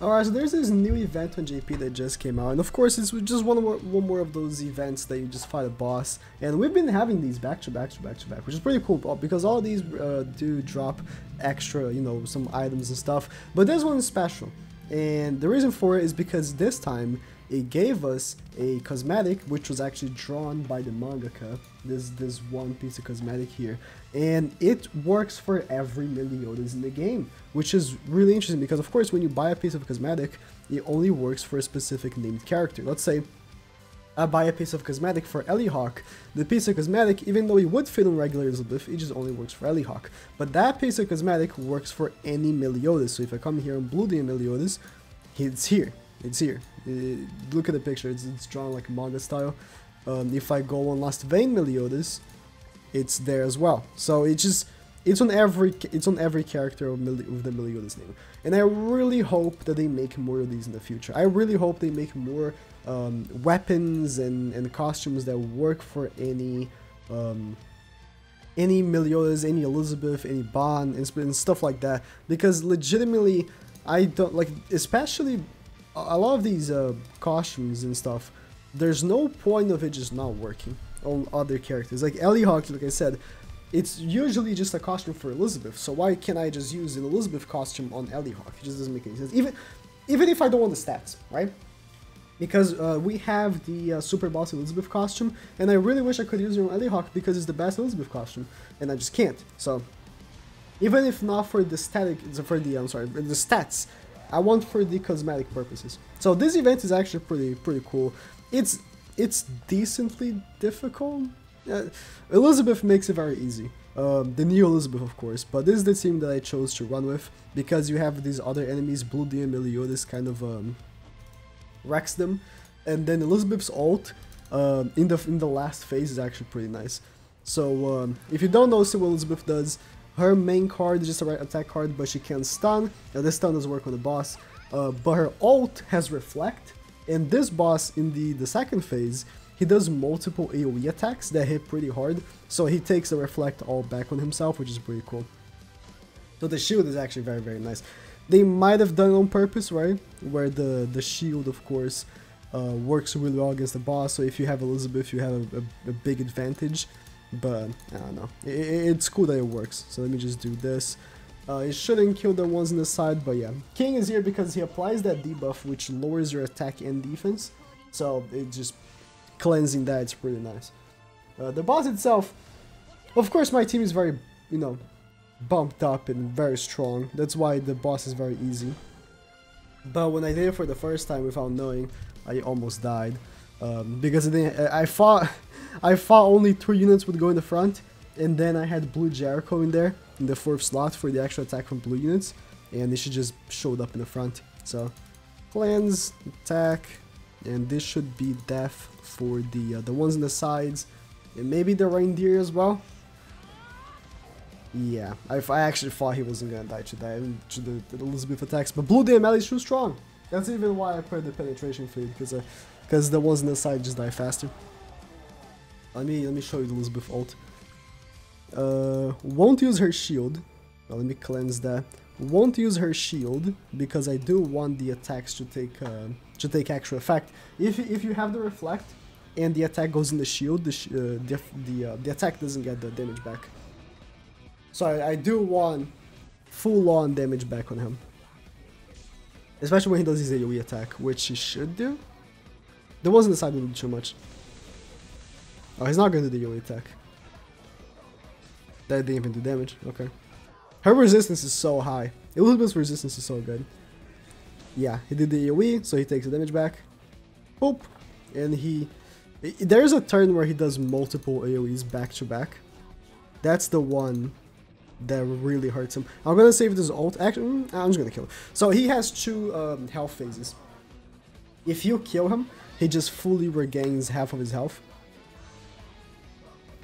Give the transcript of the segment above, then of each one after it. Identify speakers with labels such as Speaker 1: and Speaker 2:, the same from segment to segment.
Speaker 1: Alright, so there's this new event on JP that just came out, and of course it's just one more of those events that you just fight a boss, and we've been having these back to back, which is pretty cool, because all these do drop extra, you know, some items and stuff, but this one is special, and the reason for it is because this time it gave us a cosmetic which was actually drawn by the mangaka, this one piece of cosmetic here, and it works for every Meliodas in the game, which is really interesting because of course when you buy a piece of cosmetic, it only works for a specific named character. Let's say I buy a piece of cosmetic for Elihawk. The piece of cosmetic, even though it would fit on regular Elizabeth, it just only works for Elihawk. But that piece of cosmetic works for any Meliodas, so if I come here on Blue Day Meliodas, it's here. It's here. Look at the picture, it's drawn like manga style. If I go on Last Vein Meliodas, it's there as well. So it's on every character of the Meliodas name. And I really hope that they make more of these in the future. I really hope they make more weapons and costumes that work for any Meliodas, any Elizabeth, any Bon, and stuff like that. Because legitimately, I don't like, especially a lot of these costumes and stuff, there's no point of it just not working on other characters. Like Elihawk, like I said, it's usually just a costume for Elizabeth, so why can't I just use an Elizabeth costume on Elihawk? It just doesn't make any sense. Even if I don't want the stats, right? Because we have the Super Boss Elizabeth costume, and I really wish I could use it on Elihawk because it's the best Elizabeth costume, and I just can't. So even if not for the the stats, I want for the cosmetic purposes. So this event is actually pretty cool. It's decently difficult. Elizabeth makes it very easy. The new Elizabeth, of course, but this is the team that I chose to run with because you have these other enemies. Blue Day and Meliodas kind of wrecks them, and then Elizabeth's ult in the last phase is actually pretty nice. So if you don't know what Elizabeth does, her main card is just a right attack card, but she can stun. Now this stun doesn't work on the boss, but her ult has reflect, and this boss in the second phase, he does multiple AoE attacks that hit pretty hard, so he takes the reflect all back on himself, which is pretty cool. So the shield is actually very nice. They might have done it on purpose, right? Where the shield, of course, works really well against the boss, so if you have Elizabeth, you have a big advantage. But I don't know, it's cool that it works. So let me just do this. It shouldn't kill the ones on the side, but yeah. King is here because he applies that debuff which lowers your attack and defense, so it just cleansing that, it's pretty nice. The boss itself, of course my team is very, you know, bumped up and very strong. That's why the boss is very easy. But when I did it for the first time without knowing, I almost died. Because I thought only 2 units would go in the front, and then I had Blue Jericho in there, in the 4th slot for the actual attack from blue units, and she just showed up in the front. So, cleanse, attack, and this should be death for the ones on the sides, and maybe the reindeer as well. Yeah, I actually thought he wasn't gonna die to that, to the Elizabeth attacks, but Blue DML is too strong. That's even why I put the penetration feed, because the ones on the side just die faster. Let me show you the Elizabeth ult. Won't use her shield. Well, let me cleanse that. Won't use her shield because I do want the attacks to take actual effect. If you have the reflect and the attack goes in the shield, the attack doesn't get the damage back. So I do want full-on damage back on him, especially when he does his AoE attack, which he should do. The ones on the side will do too much. Oh, he's not going to do the AoE attack. That didn't even do damage. Okay. Her resistance is so high. Elizabeth's resistance is so good. Yeah, he did the AoE, so he takes the damage back. Boop. And there's a turn where he does multiple AoEs back to back. That's the one that really hurts him. I'm gonna save this ult. Actually, I'm just gonna kill him. So he has 2 health phases. If you kill him, he just fully regains half of his health.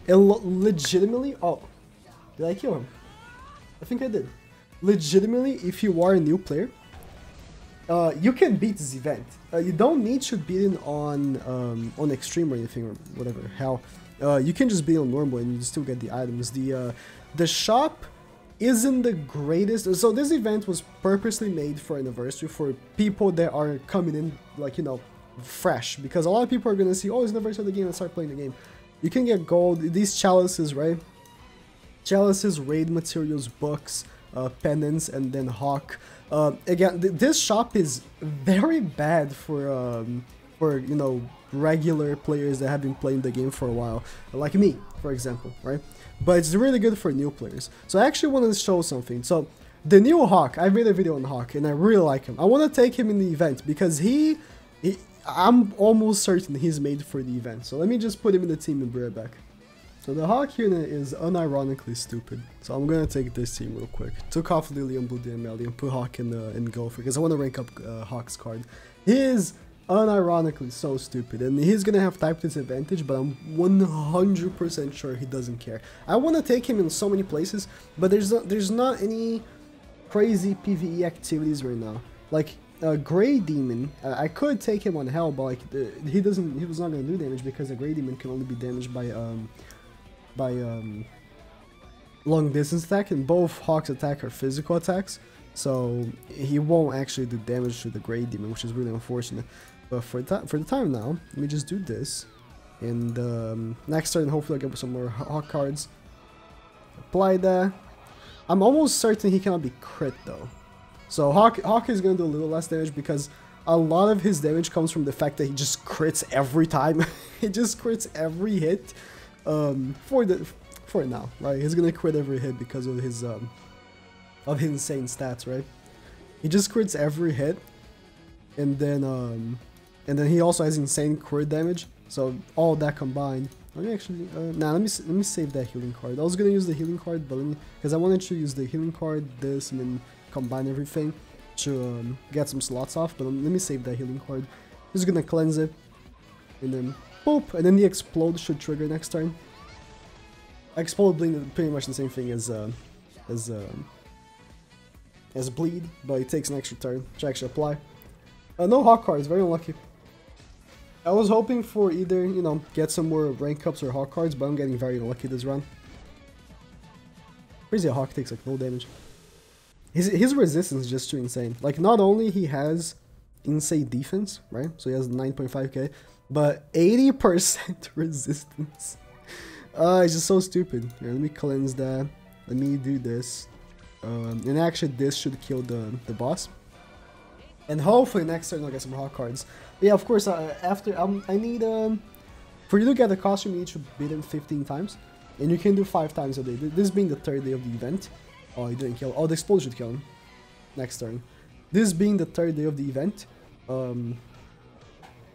Speaker 1: Legitimately, oh, did I kill him? I think I did. Legitimately, if you are a new player, you can beat this event. You don't need to beat it on extreme or anything or whatever hell. You can just beat it on normal and you still get the items. The shop isn't the greatest. So this event was purposely made for anniversary for people that are coming in, like, you know, fresh, because a lot of people are gonna see, oh, it's anniversary of the game, and start playing the game. You can get gold, these chalices, right? Chalices, raid materials, books, pendants, and then Hawk. Again, this shop is very bad for you know, regular players that have been playing the game for a while, like me, for example, right? But it's really good for new players. So I actually wanted to show something. So the new Hawk, I made a video on Hawk, and I really like him. I want to take him in the event because I'm almost certain he's made for the event. So let me just put him in the team and bring it back. So the Hawk unit is unironically stupid. So I'm gonna take this team real quick. Took off Lillian, Blue and Melly, and put Hawk in Gopher because I want to rank up Hawk's card. He is unironically so stupid, and he's gonna have type disadvantage, but I'm 100% sure he doesn't care. I want to take him in so many places, but there's not any crazy PvE activities right now. Like Grey Demon, I could take him on Hell, but like he was not gonna do damage because the Grey Demon can only be damaged by long distance attack, and both Hawk's attack are physical attacks, so he won't actually do damage to the Grey Demon, which is really unfortunate. But for the time now, let me just do this, and next turn hopefully I'll get some more Hawk cards. Apply that. I'm almost certain he cannot be crit though. So Hawk is gonna do a little less damage because a lot of his damage comes from the fact that he just crits every time. He just crits every hit. For now, right? He's gonna crit every hit because of his insane stats, right? He just crits every hit, and then he also has insane crit damage. So all that combined, let me actually let me save that healing card. I was gonna use the healing card, but because I wanted to use the healing card, this, and then combine everything to get some slots off. But let me save that healing card. Just gonna cleanse it, and then boop, and then the explode should trigger next turn. Explode Bleed is pretty much the same thing as bleed, but it takes an extra turn to actually apply. No Hawk cards, very unlucky. I was hoping for either, you know, get some more rank ups or Hawk cards, but I'm getting very unlucky this run. Crazy, Hawk takes like no damage. His resistance is just too insane. Like, not only he has insane defense, right? So he has 9.5k, but 80% resistance. It's just so stupid. Here, let me cleanse that. Let me do this. And actually this should kill the boss. And hopefully next turn I'll get some Hawk cards. But yeah, of course, after I need for you to get the costume, you need to beat him 15 times. And you can do 5 times a day. This being the 3rd day of the event. Oh, he didn't kill. Oh, the explosion should kill him. Next turn. This being the 3rd day of the event. I'm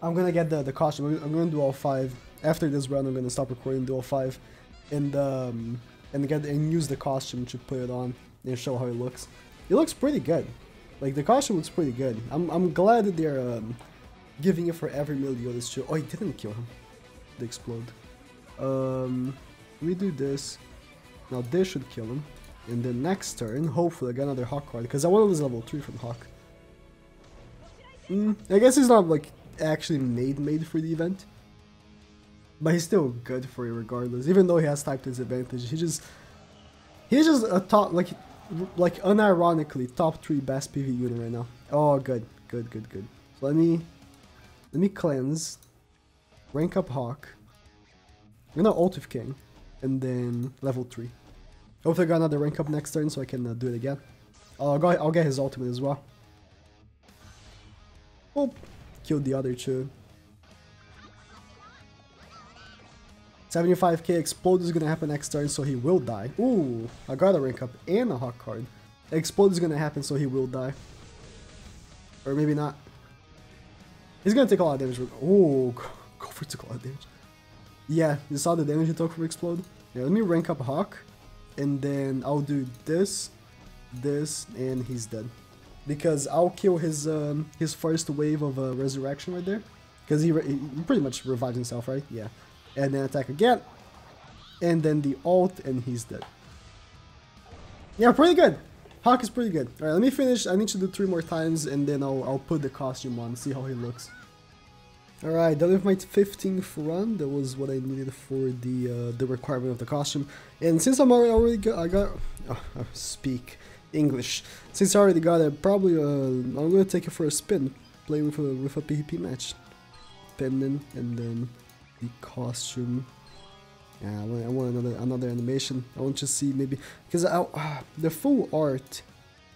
Speaker 1: gonna get the costume. I'm gonna do all 5. After this run, I'm gonna stop recording, do all 5, and use the costume to put it on and show how it looks. It looks pretty good. Like, the costume looks pretty good. I'm glad that they're giving it for every Meliodas too. Oh, he didn't kill him. They explode. We do this. Now this should kill him. And then next turn, hopefully I get another Hawk card, because I want to lose level 3 from Hawk. I guess he's not like actually made for the event. But he's still good for it regardless, even though he has type disadvantage. He's just a top, like unironically top 3 best PV unit right now. Oh, good. So let me cleanse, rank up Hawk. I'm gonna ult with King, and then level 3. Hopefully I got another rank up next turn so I can do it again. I'll get his ultimate as well. Oh, killed the other 2. 75k explode is gonna happen next turn, so he will die. Ooh, I got a rank up and a Hawk card. Explode is gonna happen, so he will die. Or maybe not. He's gonna take a lot of damage. Ooh, Gopher took a lot of damage. Yeah, you saw the damage he took from explode? Yeah, let me rank up Hawk, and then I'll do this, and he's dead. Because I'll kill his first wave of resurrection right there. Because he pretty much revived himself, right? Yeah. And then attack again, and then the ult, and he's dead. Yeah, pretty good. Hawk is pretty good. Alright, let me finish. I need to do 3 more times, and then I'll put the costume on, see how he looks. Alright, done with my 15th run. That was what I needed for the requirement of the costume. And since I'm already speak English. Since I already got it, probably I'm gonna take it for a spin. Play with a PvP match. Pendant and then the costume. Yeah, I want another animation. I want to see maybe because the full art.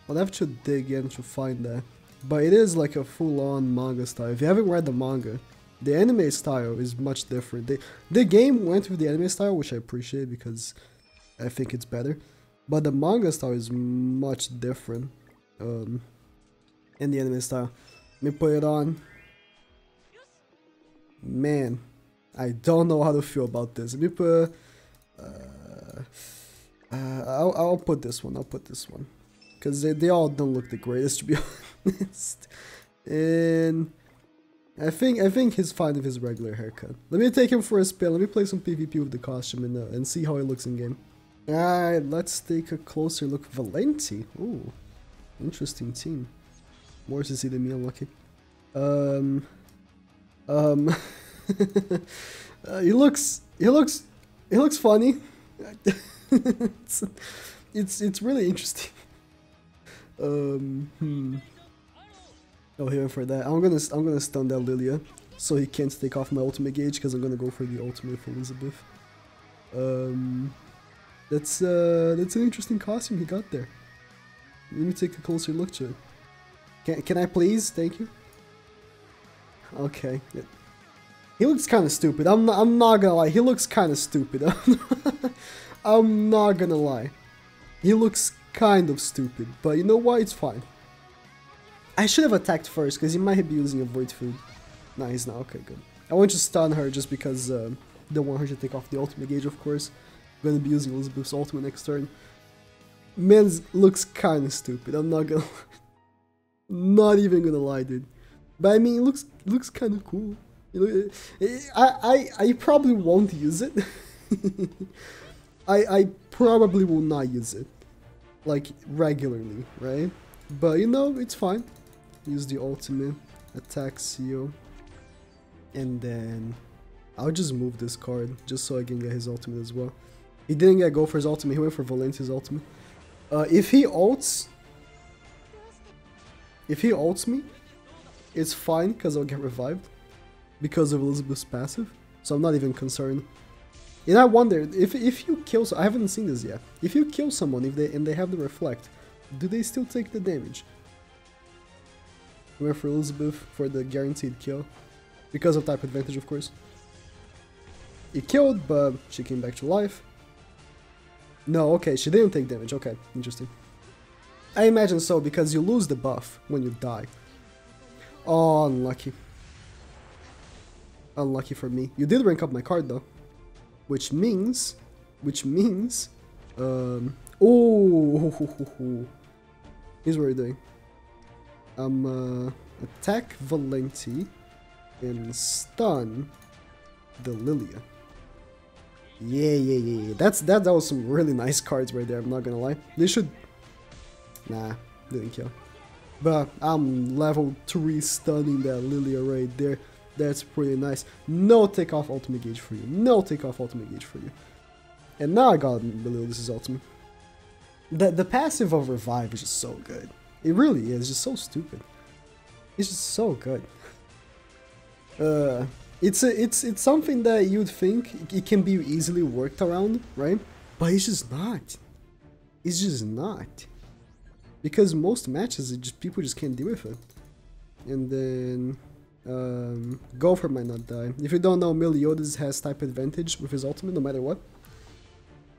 Speaker 1: I'll have to dig in to find that. But it is like a full-on manga style. If you haven't read the manga, the anime style is much different. The game went with the anime style, which I appreciate because I think it's better. But the manga style is much different in the anime style. Let me put it on. Man, I don't know how to feel about this. Let me put... I'll put this one. I'll put this one. Because they all don't look the greatest, to be honest. And I think he's fine with his regular haircut. Let me take him for a spin. Let me play some PvP with the costume and see how he looks in game. Alright, let's take a closer look. Valenti. Ooh, interesting team. More CC than me, unlucky. He looks funny. it's really interesting. Oh, here for that. I'm gonna stun that Lilia, so he can't take off my ultimate gauge because I'm gonna go for the ultimate for Elizabeth. That's an interesting costume he got there. Let me take a closer look to it. Can I please? Thank you. Okay. He looks kind of stupid. I'm not gonna lie. He looks kind of stupid. I'm not gonna lie. He looks kind of stupid, but you know what? It's fine. I should have attacked first because he might be using a void food. Nah, he's not. Okay, good. I want to stun her just because don't want her to take off the ultimate gauge, of course. I'm gonna be using Elizabeth's ultimate next turn. Man looks kind of stupid. I'm not gonna. Not even gonna lie, dude. But I mean, it looks kind of cool. You know, I probably won't use it. I probably will not use it, like regularly, right? But you know, it's fine. Use the ultimate, attack Seal, and then I'll just move this card just so I can get his ultimate as well. He didn't get go for his ultimate. He went for Valenti's ultimate. If he ults me, it's fine because I'll get revived because of Elizabeth's passive. So I'm not even concerned. And I wonder if you kill. I haven't seen this yet. If you kill someone, and they have the reflect, do they still take the damage? Went for Elizabeth for the guaranteed kill because of type advantage, of course. He killed, but she came back to life. No, okay, she didn't take damage. Okay, interesting. I imagine so because you lose the buff when you die. Oh, unlucky. Unlucky for me. You did rank up my card though. Which means, oh, here's what we're doing. Attack Valenti and stun the Lilia. Yeah. That was some really nice cards right there. I'm not gonna lie. They should. Nah, didn't kill. But I'm level 3 stunning that Lilia right there. That's pretty nice. No takeoff ultimate gauge for you. No takeoff ultimate gauge for you. And now I got Lily's ultimate. The passive of revive is just so good. It really is. It's just so stupid. It's just so good. It's something that you'd think it can be easily worked around, right? But it's just not. It's just not. Because most matches, people just can't deal with it. And then Gopher might not die. If you don't know, Meliodas has type advantage with his ultimate no matter what.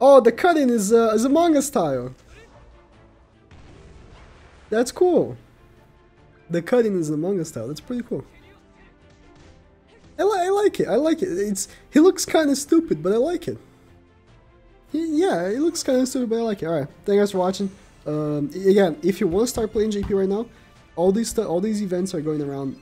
Speaker 1: Oh, the cut-in is a manga style. That's cool. The cut-in is a manga style. That's pretty cool. I like it. I like it. He looks kind of stupid, but I like it. Yeah, he looks kind of stupid, but I like it. All right, thank you guys for watching. Again, if you want to start playing JP right now, all these events are going around,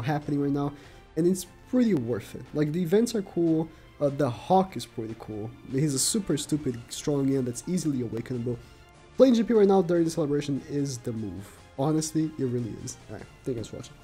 Speaker 1: happening right now, and it's pretty worth it. Like the events are cool. The Hawk is pretty cool. He's a super stupid strong end that's easily awakenable. Playing JP right now during the celebration is the move. Honestly, it really is. Alright, thank you guys for watching.